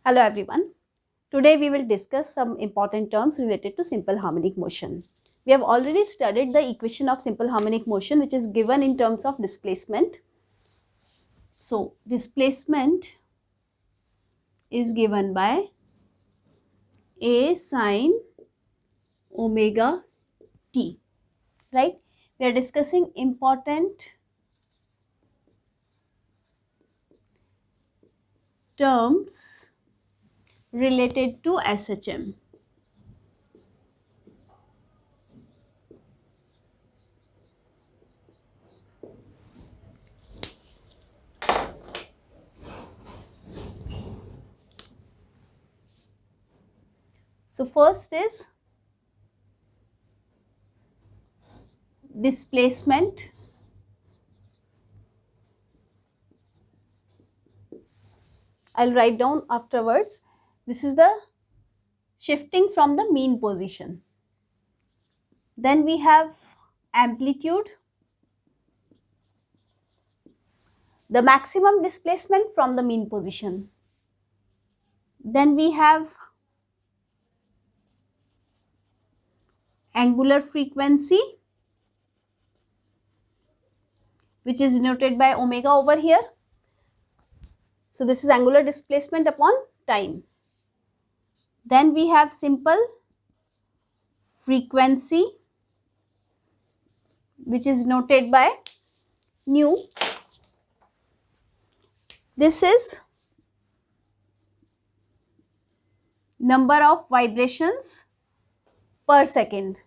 Hello everyone. Today we will discuss some important terms related to simple harmonic motion. We have already studied the equation of simple harmonic motion, which is given in terms of displacement. So, displacement is given by A sine omega t, right? We are discussing important terms related to SHM. So, first is displacement. I'll write down afterwards. This is the shifting from the mean position. Then we have amplitude, the maximum displacement from the mean position. Then we have angular frequency, which is denoted by omega over here. So this is angular displacement upon time. Then we have simple frequency, which is noted by nu. This is number of vibrations per second.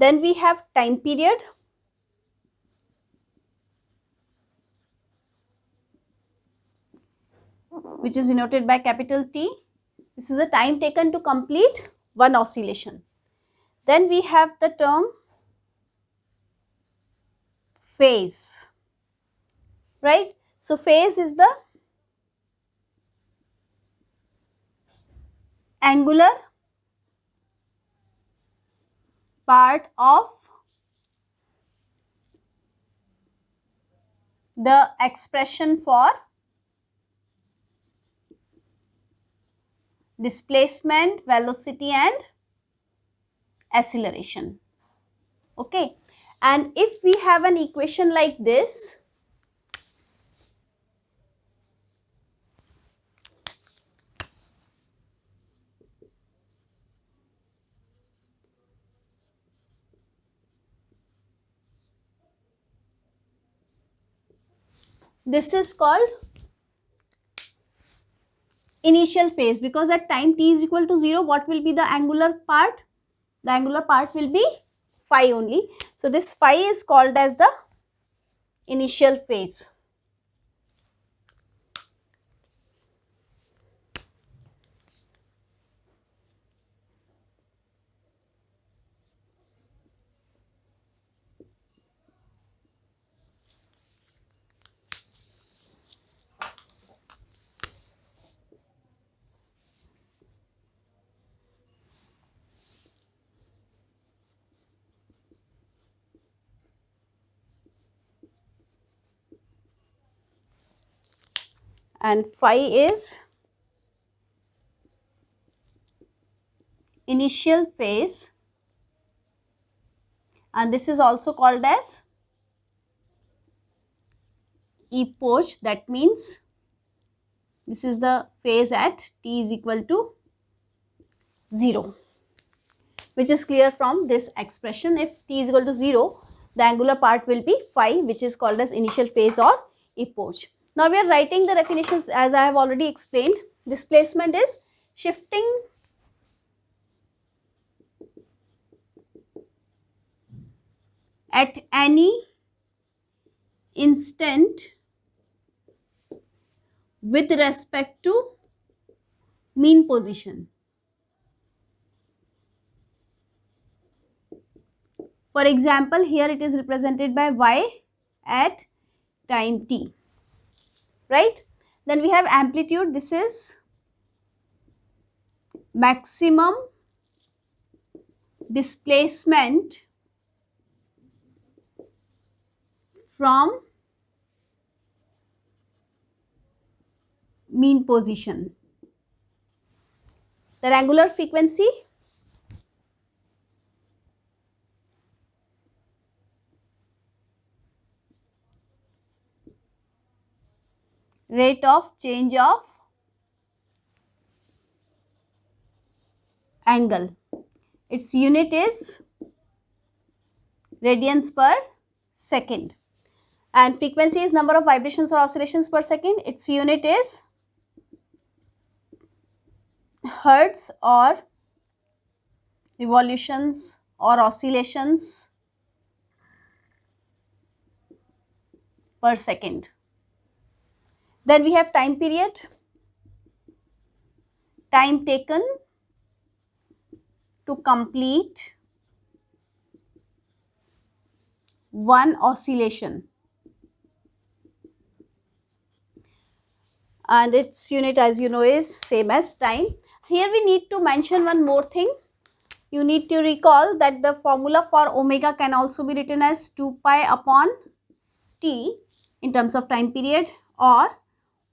Then we have time period, which is denoted by capital T. This is the time taken to complete one oscillation. Then we have the term phase, right? So phase is the angular part of the expression for displacement, velocity and acceleration. Okay, and if we have an equation like this, this is called initial phase, because at time t is equal to 0, what will be the angular part? The angular part will be phi only. So this phi is called as the initial phase. And phi is initial phase, and this is also called as epoch. That means this is the phase at t is equal to 0, which is clear from this expression. If t is equal to 0, the angular part will be phi, which is called as initial phase or epoch. Now we are writing the definitions as I have already explained. Displacement is shifting at any instant with respect to mean position. For example, here it is represented by y at time t, right? Then we have amplitude. This is maximum displacement from mean position. The angular frequency, rate of change of angle. Its unit is radians per second, and frequency is number of vibrations or oscillations per second. Its unit is hertz or revolutions or oscillations per second. Then we have time period, time taken to complete one oscillation, and its unit, as you know, is same as time. Here we need to mention one more thing. You need to recall that the formula for omega can also be written as 2 pi upon t in terms of time period, or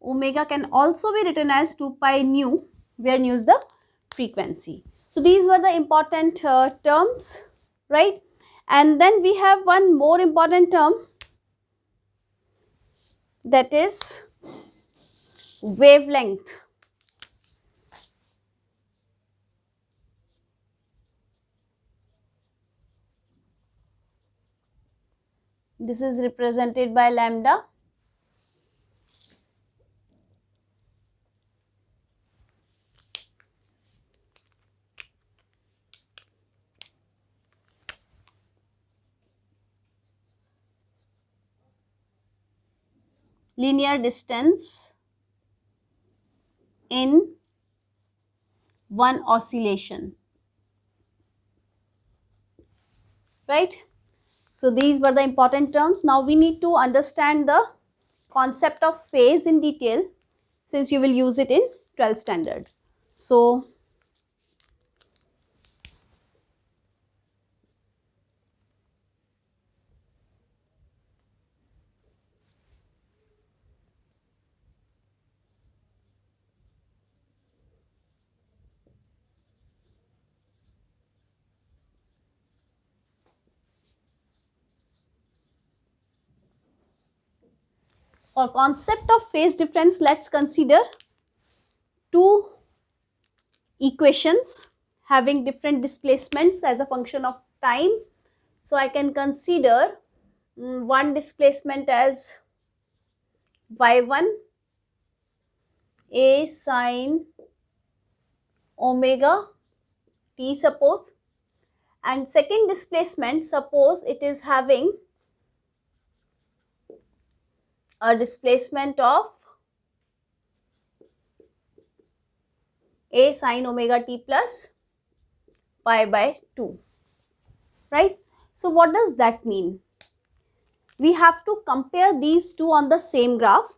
omega can also be written as 2 pi nu, where nu is the frequency. So these were the important terms, right? And then we have one more important term, that is wavelength. This is represented by lambda. Linear distance in one oscillation, right? So these were the important terms. Now we need to understand the concept of phase in detail, since you will use it in 12th standard. So for concept of phase difference, let's consider two equations having different displacements as a function of time. So I can consider one displacement as y1 a sine omega t, suppose, and second displacement, suppose it is having a displacement of a sine omega t plus pi by 2, right? So what does that mean? We have to compare these two on the same graph,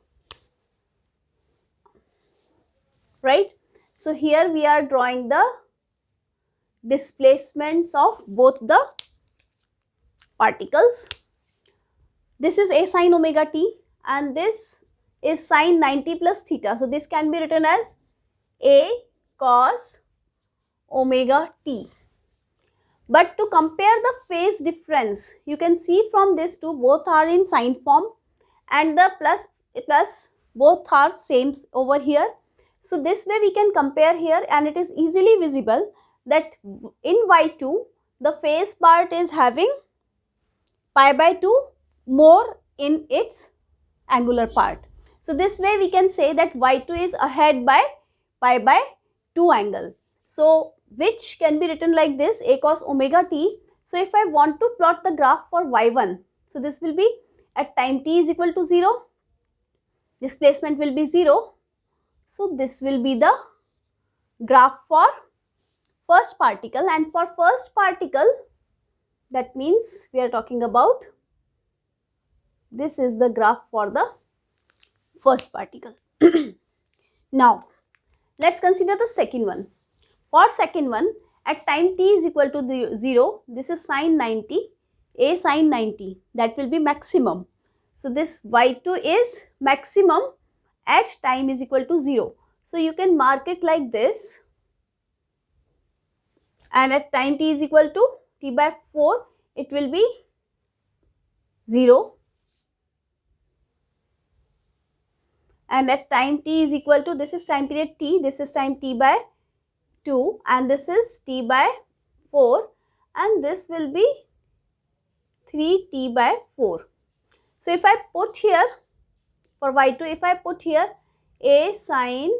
right? So here we are drawing the displacements of both the particles. This is a sine omega t and this is sine 90 plus theta. So this can be written as a cos omega t. But to compare the phase difference, you can see from this two, both are in sine form and the plus both are same over here. So this way we can compare here, and it is easily visible that in y2 the phase part is having pi by 2 more in its angular part. So this way we can say that y2 is ahead by pi by 2 angle. So which can be written like this, a cos omega t. So if I want to plot the graph for y1, so this will be at time t is equal to 0, displacement will be 0. So this will be the graph for first particle, and for first particle, that means we are talking about, this is the graph for the first particle. Now let's consider the second one. For second one, at time t is equal to 0, this is sine 90, a sine 90, that will be maximum. So this y2 is maximum at time is equal to 0. So you can mark it like this, and at time t is equal to t by 4, it will be 0, and at time t is equal to, this is time period t, this is time t by 2, and this is t by 4, and this will be 3t by 4. So if I put here for y2, if I put here a sine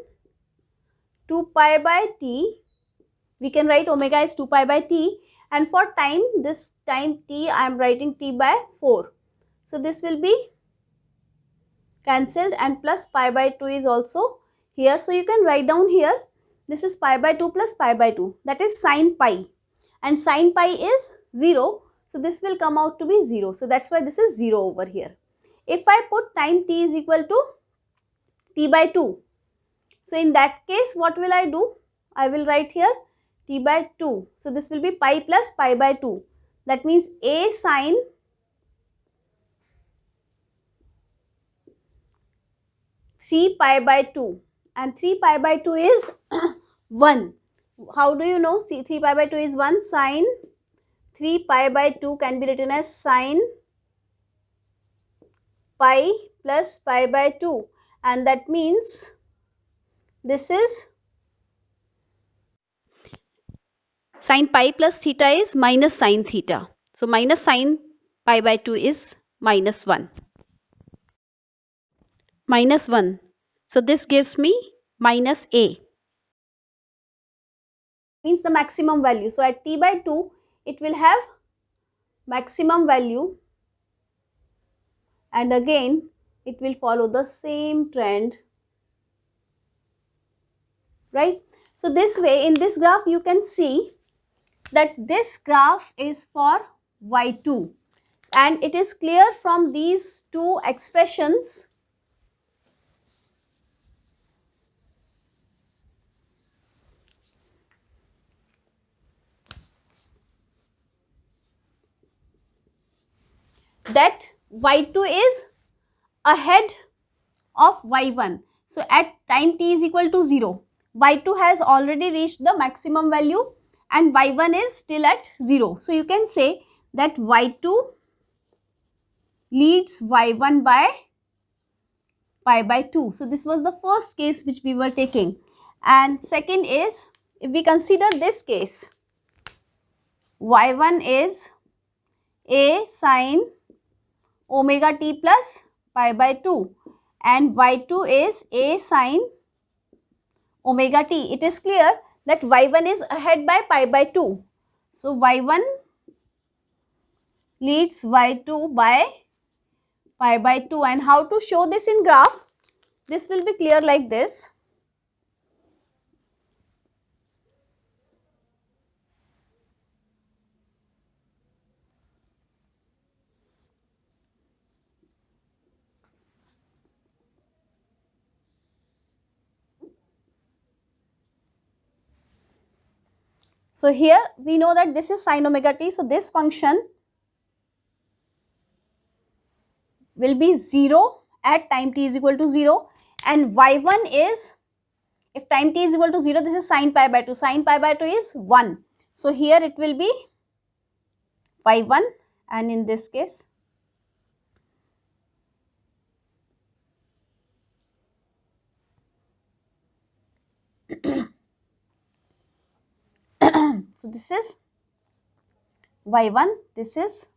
2 pi by t, we can write omega is 2 pi by t, and for time, this time t I am writing t by 4. So this will be cancelled, and plus pi by 2 is also here. So you can write down here, this is pi by 2 plus pi by 2, that is sine pi, and sine pi is 0. So this will come out to be 0. So that's why this is 0 over here. If I put time t is equal to t by 2, so in that case what will I do? I will write here t by 2. So this will be pi plus pi by 2. That means a sine 3 pi by 2, and 3 pi by 2 is 1. How do you know? See, 3 pi by 2 is 1. Sine 3 pi by 2 can be written as sine pi plus pi by 2, and that means this is sine pi plus theta is minus sine theta. So minus sine pi by 2 is minus 1. Minus 1. So this gives me minus a. Means the maximum value. So at t by 2, it will have maximum value, and again it will follow the same trend, right? So this way, in this graph you can see that this graph is for y2, and it is clear from these two expressions that y2 is ahead of y1. So at time t is equal to 0, y2 has already reached the maximum value and y1 is still at 0. So you can say that y2 leads y1 by pi by 2. So this was the first case which we were taking, and second is, if we consider this case, y1 is a sine omega t plus pi by 2 and y2 is a sine omega t. It is clear that y1 is ahead by pi by 2. So y1 leads y2 by pi by 2, and how to show this in graph? This will be clear like this. So here we know that this is sine omega t, so this function will be 0 at time t is equal to 0, and y1 is, if time t is equal to 0, this is sine pi by 2, sine pi by 2 is 1. So here it will be y1, and in this case so this is y1, this is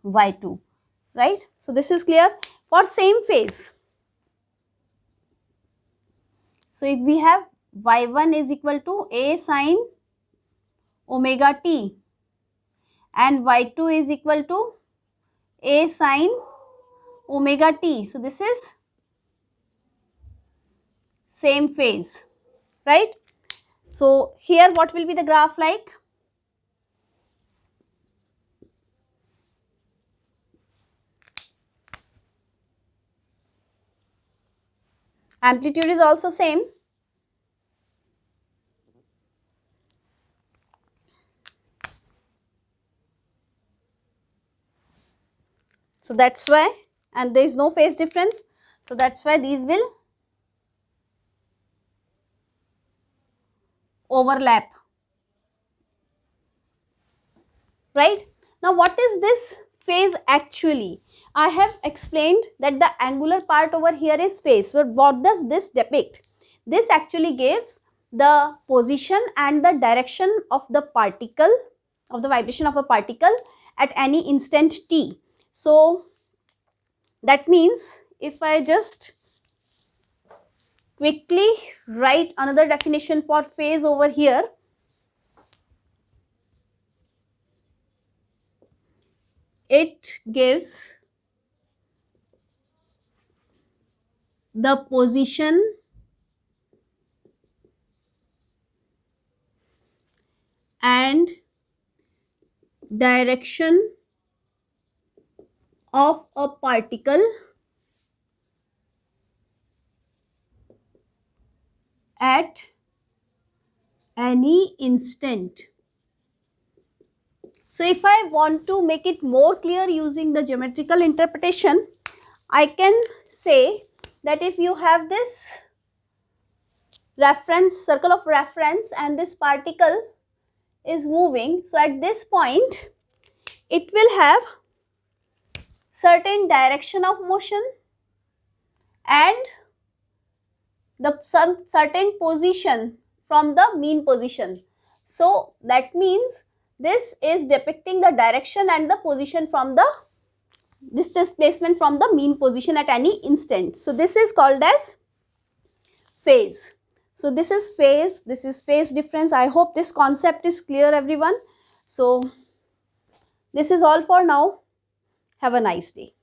y2, right? So this is clear. For same phase, so if we have y1 is equal to a sine omega t and y2 is equal to a sine omega t, so this is same phase, right? So here what will be the graph like? Amplitude is also same. So that's why, and there is no phase difference. So that's why these will overlap. Right? Now what is this phase actually? I have explained that the angular part over here is phase, but what does this depict? This actually gives the position and the direction of the particle, of the vibration of a particle at any instant t. So that means if I just quickly write another definition for phase over here, it gives the position and direction of a particle at any instant. So if I want to make it more clear using the geometrical interpretation, I can say that if you have this reference, circle of reference, and this particle is moving, so at this point it will have certain direction of motion and some certain position from the mean position. So that means this is depicting the direction and the position from the, this displacement from the mean position at any instant. So this is called as phase. So this is phase difference. I hope this concept is clear, everyone. So this is all for now. Have a nice day.